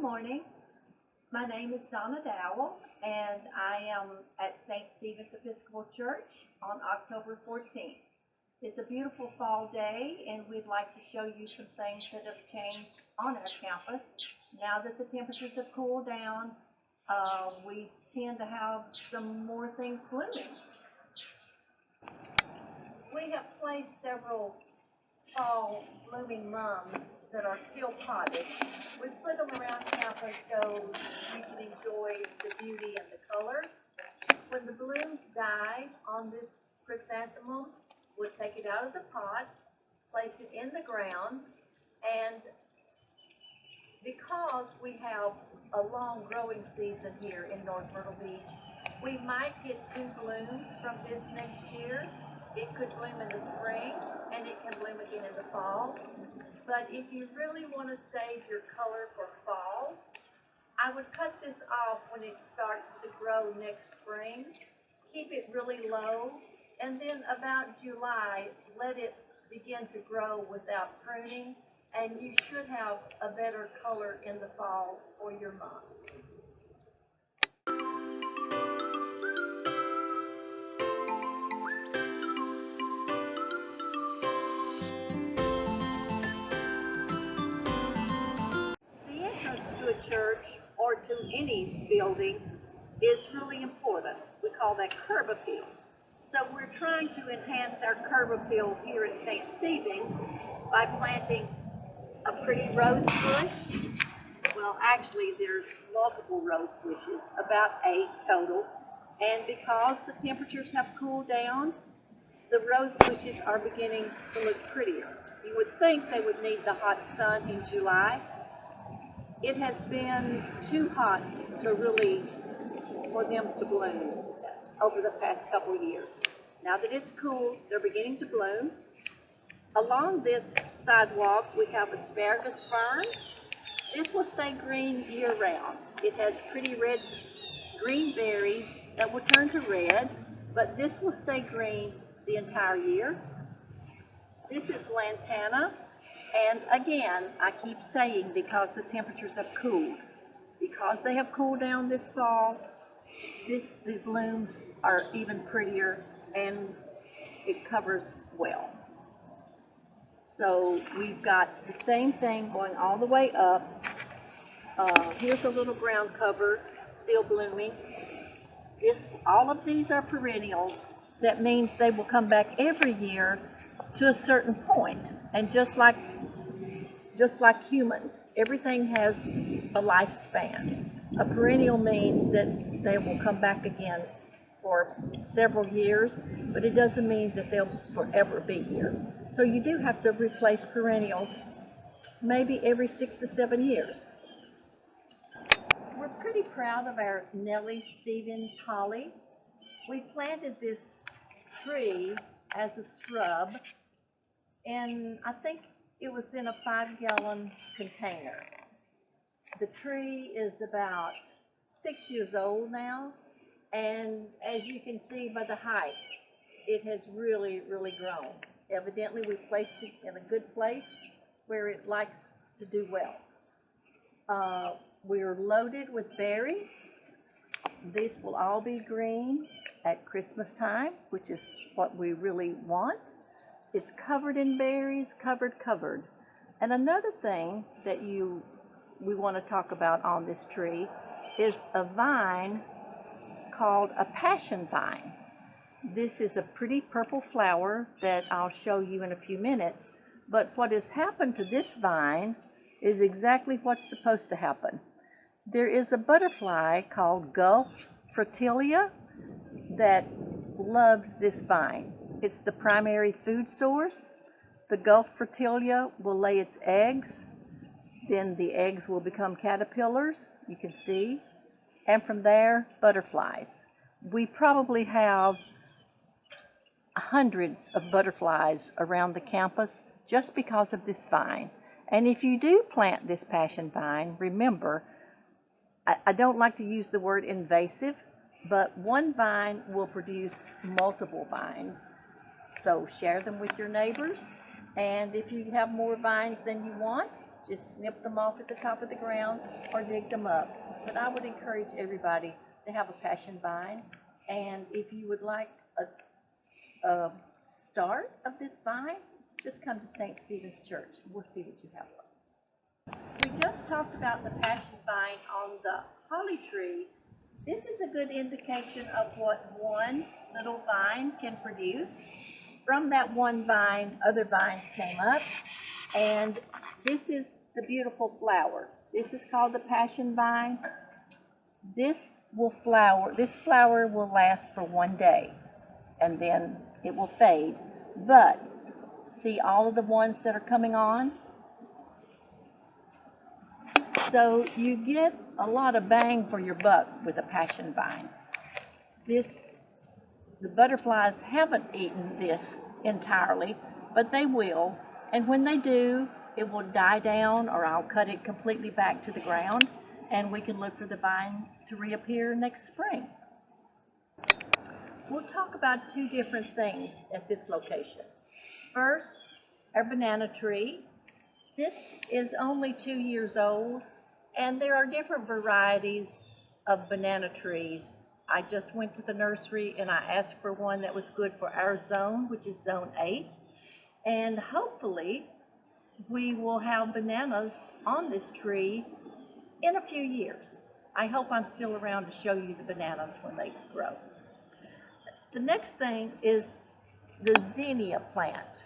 morning. My name is Donna Dowell, and I am at St. Stephen's Episcopal Church on October 14th. It's a beautiful fall day, and we'd like to show you some things that have changed on our campus. Now that the temperatures have cooled down, we tend to have some more things blooming. We have placed several fall blooming mums that are still potted. We put them around campus so you can enjoy the beauty and the color. When the blooms die on this chrysanthemum, we'll take it out of the pot, place it in the ground, and because we have a long growing season here in North Myrtle Beach, we might get 2 blooms from this next year. It could bloom in the spring, and it can bloom again in the fall. But if you really want to save your color for fall, I would cut this off when it starts to grow next spring. Keep it really low, and then about July, let it begin to grow without pruning, and you should have a better color in the fall for your mum. To a church or to any building is really important. We call that curb appeal. So we're trying to enhance our curb appeal here at St. Stephen's by planting a pretty rose bush. Well, actually there's multiple rose bushes, about 8 total. And because the temperatures have cooled down, the rose bushes are beginning to look prettier. You would think they would need the hot sun in July. It has been too hot for them to bloom over the past couple of years. Now that it's cool, they're beginning to bloom. Along this sidewalk, we have asparagus fern. This will stay green year-round. It has pretty red green berries that will turn to red, but this will stay green the entire year. This is lantana. And again, I keep saying because the temperatures have cooled. Because they have cooled down this fall, the blooms are even prettier and it covers well. So we've got the same thing going all the way up. Here's a little ground cover, still blooming. All of these are perennials. That means they will come back every year to a certain point. And just like humans, everything has a lifespan. A perennial means that they will come back again for several years, but it doesn't mean that they'll forever be here. So you do have to replace perennials maybe every 6 to 7 years. We're pretty proud of our Nellie Stevens holly. We planted this tree as a shrub, and I think it was in a 5-gallon container. The tree is about 6 years old now, and as you can see by the height, it has really, really grown. Evidently, we placed it in a good place where it likes to do well. We're loaded with berries. These will all be green at Christmas time, which is what we really want. It's covered in berries, covered. And another thing that we want to talk about on this tree is a vine called a passion vine. This is a pretty purple flower that I'll show you in a few minutes. But what has happened to this vine is exactly what's supposed to happen. There is a butterfly called Gulf Fritilia that loves this vine. It's the primary food source. The Gulf Fritilia will lay its eggs. Then the eggs will become caterpillars, you can see. And from there, butterflies. We probably have hundreds of butterflies around the campus just because of this vine. And if you do plant this passion vine, remember, I don't like to use the word invasive, but one vine will produce multiple vines. So share them with your neighbors, and if you have more vines than you want, Just snip them off at the top of the ground or dig them up. But I would encourage everybody to have a passion vine. And if you would like a start of this vine, just come to St. Stephen's Church. We'll see that you have one. We just talked about the passion vine on the holly tree. This is a good indication of what one little vine can produce. From that one vine, other vines came up, and this is the beautiful flower. This is called the passion vine. This flower will last for one day, and then it will fade. But see all of the ones that are coming on? So you get a lot of bang for your buck with a passion vine. The butterflies haven't eaten this entirely, but they will. And when they do, it will die down, or I'll cut it completely back to the ground, and we can look for the vine to reappear next spring. We'll talk about two different things at this location. First, our banana tree. This is only 2 years old, and there are different varieties of banana trees. I just went to the nursery and I asked for one that was good for our zone, which is zone 8. And hopefully we will have bananas on this tree in a few years. I hope I'm still around to show you the bananas when they grow. The next thing is the zinnia plant.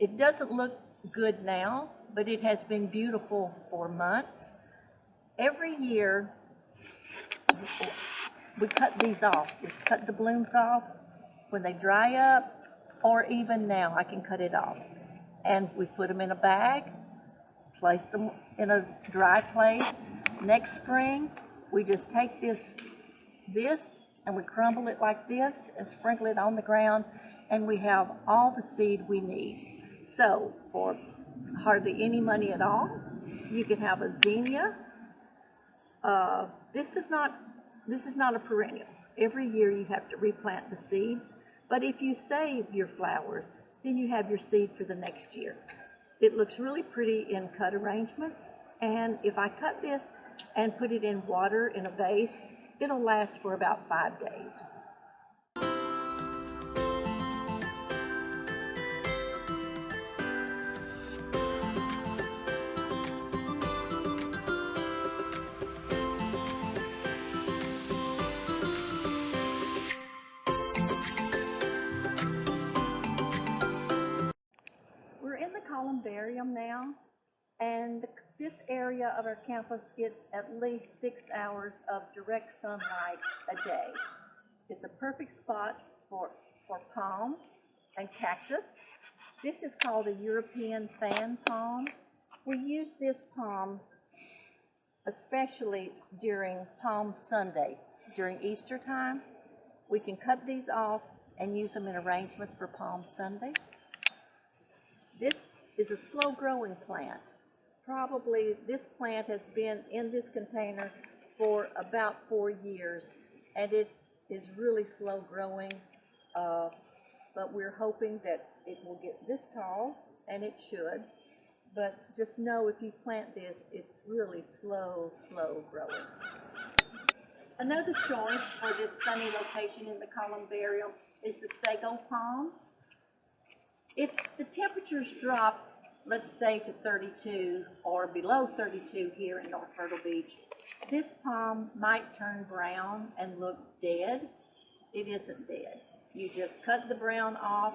It doesn't look good now, but it has been beautiful for months. Every year we cut these off. We cut the blooms off when they dry up, or even now I can cut it off. And we put them in a bag, place them in a dry place. Next spring, we just take this and we crumble it like this and sprinkle it on the ground, and we have all the seed we need. So for hardly any money at all, you can have a zinnia. This is not a perennial. Every year you have to replant the seeds, but if you save your flowers, then you have your seed for the next year. It looks really pretty in cut arrangements, and if I cut this and put it in water in a vase, it'll last for about 5 days. We're in the columbarium now, and this area of our campus gets at least 6 hours of direct sunlight a day. It's a perfect spot for palm and cactus. This is called a European fan palm. We use this palm especially during Palm Sunday, during Easter time. We can cut these off and use them in arrangements for Palm Sunday. This is a slow-growing plant. Probably this plant has been in this container for about 4 years, and it is really slow-growing, but we're hoping that it will get this tall, and it should. But just know if you plant this, it's really slow growing. Another choice for this sunny location in the columbarium is the sago palm. If the temperatures drop, let's say to 32 or below 32 here in North Myrtle Beach, this palm might turn brown and look dead. It isn't dead. You just cut the brown off,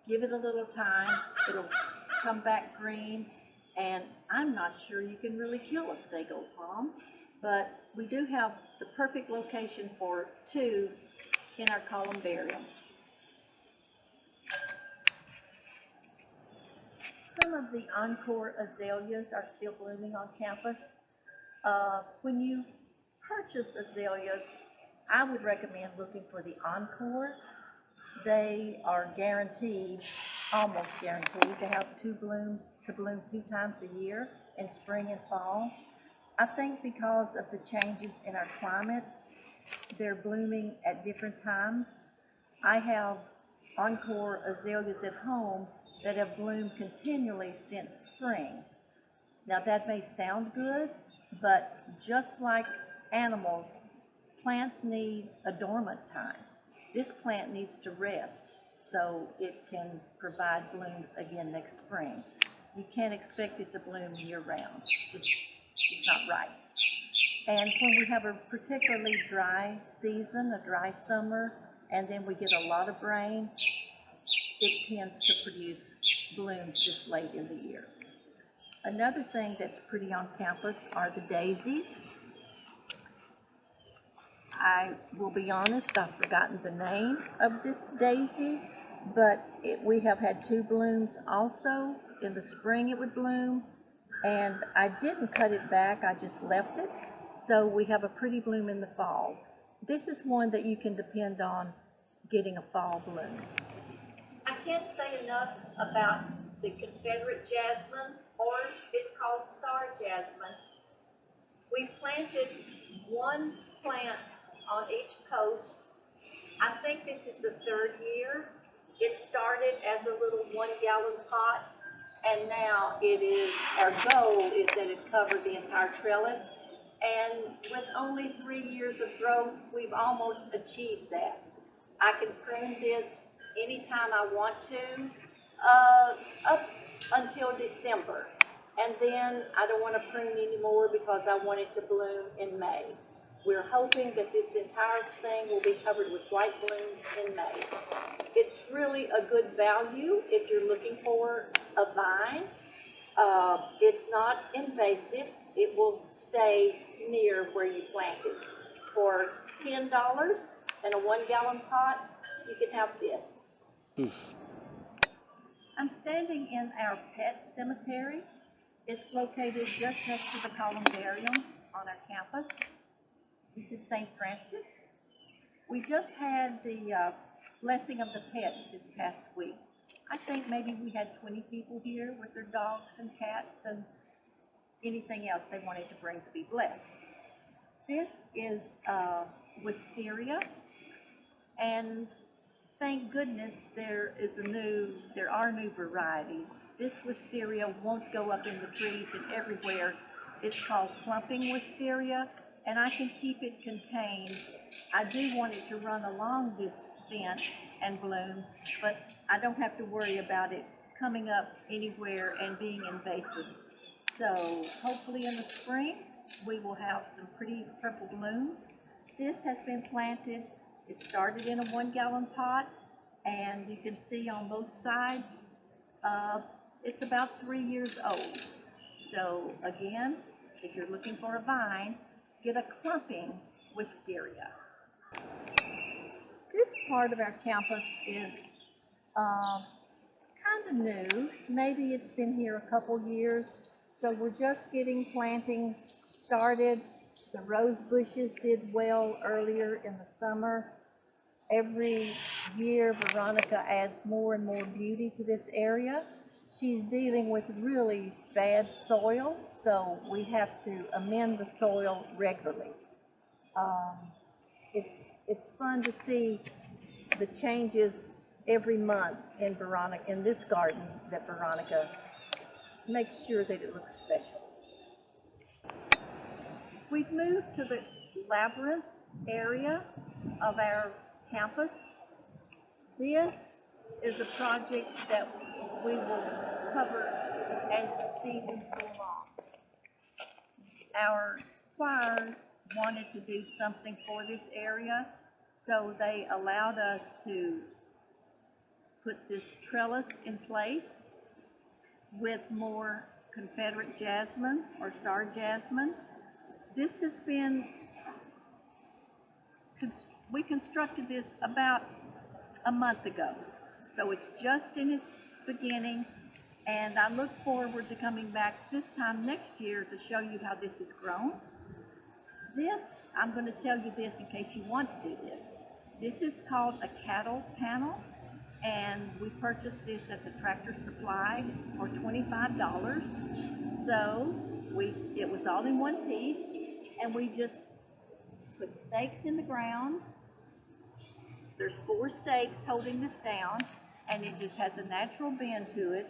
give it a little time, it'll come back green, and I'm not sure you can really kill a sago palm, but we do have the perfect location for 2 in our columbarium. Some of the encore azaleas are still blooming on campus. When you purchase azaleas, I would recommend looking for the encore. They are guaranteed, almost guaranteed, to have 2 blooms, to bloom 2 times a year, in spring and fall. I think because of the changes in our climate, they're blooming at different times. I have encore azaleas at home that have bloomed continually since spring. Now that may sound good, but just like animals, plants need a dormant time. This plant needs to rest so it can provide blooms again next spring. You can't expect it to bloom year round. It's not right. And when we have a particularly dry season, a dry summer, and then we get a lot of rain, it tends to produce blooms just late in the year. Another thing that's pretty on campus are the daisies. I will be honest, I've forgotten the name of this daisy, but we have had 2 blooms also. In the spring it would bloom, and I didn't cut it back, I just left it. So we have a pretty bloom in the fall. This is one that you can depend on getting a fall bloom. I can't say enough about the Confederate jasmine, or it's called star jasmine. We planted 1 plant on each coast. I think this is the 3rd year. It started as a little 1-gallon pot, and now our goal is that it covered the entire trellis. And with only 3 years of growth, we've almost achieved that. I can prune this anytime I want to, up until December. And then I don't want to prune anymore because I want it to bloom in May. We're hoping that this entire thing will be covered with white blooms in May. It's really a good value if you're looking for a vine. It's not invasive. It will stay near where you planted. For $10 and a 1-gallon pot, you can have this. I'm standing in our pet cemetery. It's located just next to the columbarium on our campus. This is St. Francis. We just had the blessing of the pets this past week. I think maybe we had 20 people here with their dogs and cats and anything else they wanted to bring to be blessed. This is wisteria, and thank goodness there are new varieties. This wisteria won't go up in the trees and everywhere. It's called clumping wisteria, and I can keep it contained. I do want it to run along this fence and bloom, but I don't have to worry about it coming up anywhere and being invasive. So hopefully in the spring we will have some pretty purple blooms. This has been planted. It started in a 1-gallon pot, and you can see on both sides it's about 3 years old. So again, if you're looking for a vine, get a clumping wisteria. This part of our campus is kind of new. Maybe it's been here a couple years. So we're just getting plantings started. The rose bushes did well earlier in the summer. Every year, Veronica adds more and more beauty to this area. She's dealing with really bad soil, so we have to amend the soil regularly. It's fun to see the changes every month in this garden that Veronica makes sure that it looks special. We've moved to the labyrinth area of our campus. This is a project that we will cover as the seasons go along. Our choir wanted to do something for this area, so they allowed us to put this trellis in place with more Confederate jasmine or star jasmine. This has been, we constructed this about a month ago, so it's just in its beginning, and I look forward to coming back this time next year to show you how this has grown. This, I'm going to tell you this in case you want to do this. This is called a cattle panel, and we purchased this at the Tractor Supply for $25. So it was all in one piece, and we just put stakes in the ground. There's 4 stakes holding this down, and it just has a natural bend to it.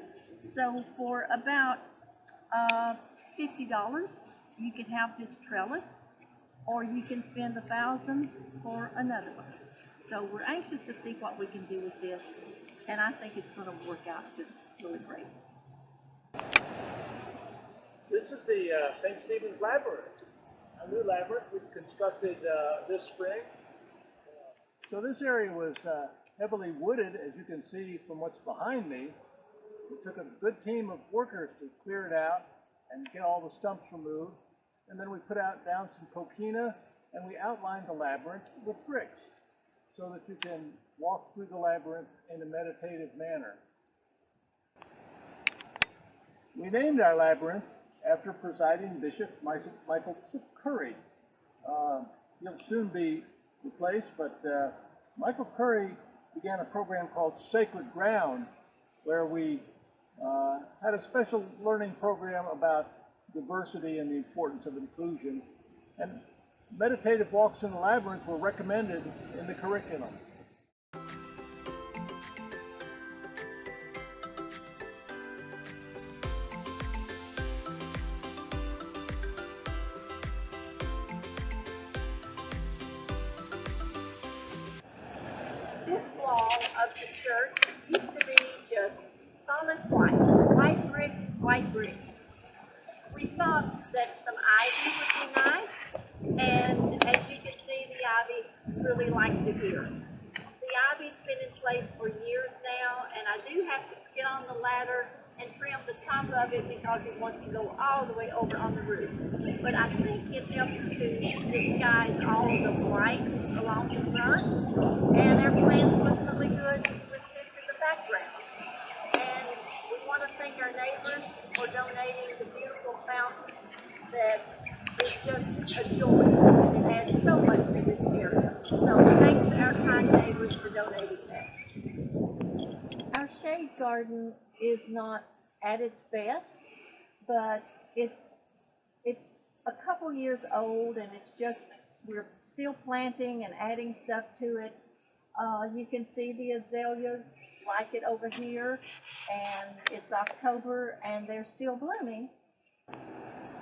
So for about $50, you can have this trellis, or you can spend $1,000 for another one. So we're anxious to see what we can do with this, and I think it's going to work out just really great. This is the St. Stephen's Labyrinth, a new labyrinth we've constructed this spring. So this area was heavily wooded, as you can see from what's behind me. It took a good team of workers to clear it out and get all the stumps removed. And then we put down some coquina, and we outlined the labyrinth with bricks so that you can walk through the labyrinth in a meditative manner. We named our labyrinth after presiding Bishop Michael Curry. He'll soon be replaced, but Michael Curry began a program called Sacred Ground, where we had a special learning program about diversity and the importance of inclusion. And meditative walks in the labyrinth were recommended in the curriculum. This wall of the church used to be just solid white brick, white brick. We thought that some ivy would be nice, and as you can see, the ivy really likes it here. The ivy's been in place for years now, and I do have to get on the ladder and trim the top of it because it wants to go all the way over on the roof. But I think it helps to disguise all of the white along the front, and our plants look really good with this in the background. And we want to thank our neighbors for donating the beautiful fountain that is just a joy, and it adds so much to this area. So thanks to our kind neighbors for donating that. Our shade garden is not at its best, but it's a couple years old, and it's just, we're still planting and adding stuff to it. You can see the azaleas like it over here, and it's October and they're still blooming.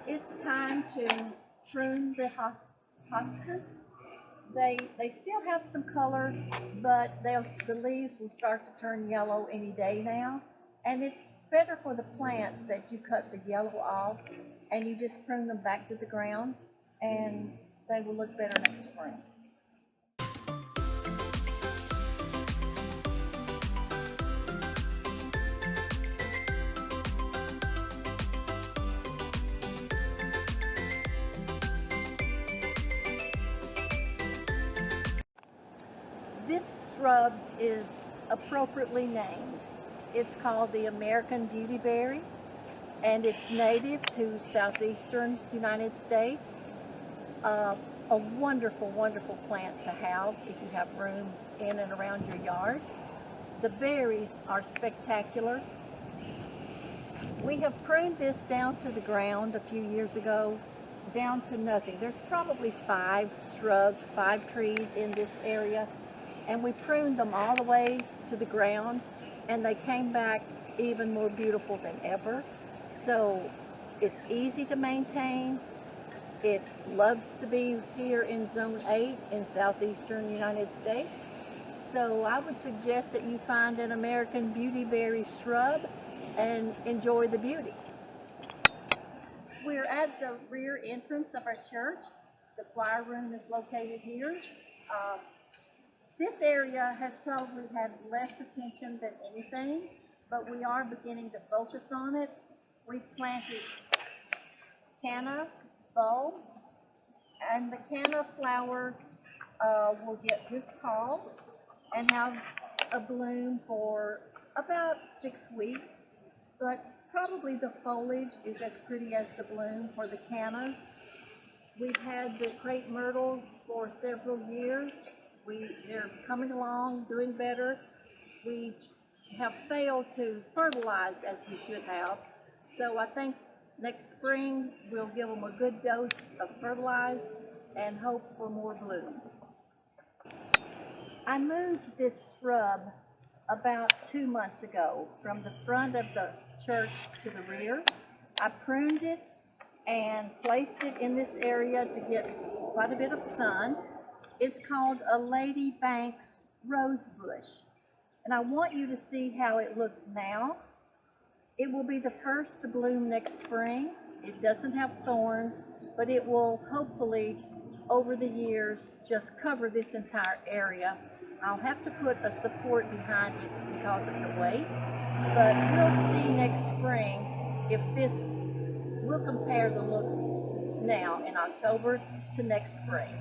It's time to prune the hostas. They still have some color, but the leaves will start to turn yellow any day now. And it's better for the plants that you cut the yellow off and you just prune them back to the ground, and they will look better next spring. This shrub is appropriately named. It's called the American beautyberry, and it's native to southeastern United States. A wonderful, wonderful plant to have if you have room in and around your yard. The berries are spectacular. We have pruned this down to the ground a few years ago, down to nothing. There's probably 5 trees in this area, and we pruned them all the way to the ground, and they came back even more beautiful than ever. So it's easy to maintain. It loves to be here in Zone 8 in southeastern United States. So I would suggest that you find an American beautyberry shrub and enjoy the beauty. We're at the rear entrance of our church. The choir room is located here. This area has probably had less attention than anything, but we are beginning to focus on it. We've planted canna bulbs, and the canna flower will get this tall and have a bloom for about 6 weeks, but probably the foliage is as pretty as the bloom for the cannas. We've had the crepe myrtles for several years. They're coming along, doing better. We have failed to fertilize as we should have, so I think next spring we'll give them a good dose of fertilize and hope for more blooms. I moved this shrub about 2 months ago from the front of the church to the rear. I pruned it and placed it in this area to get quite a bit of sun. It's called a Lady Banks rose bush. And I want you to see how it looks now. It will be the first to bloom next spring. It doesn't have thorns, but it will hopefully, over the years, just cover this entire area. I'll have to put a support behind it because of the weight, but we'll see next spring if this, we'll compare the looks now in October to next spring.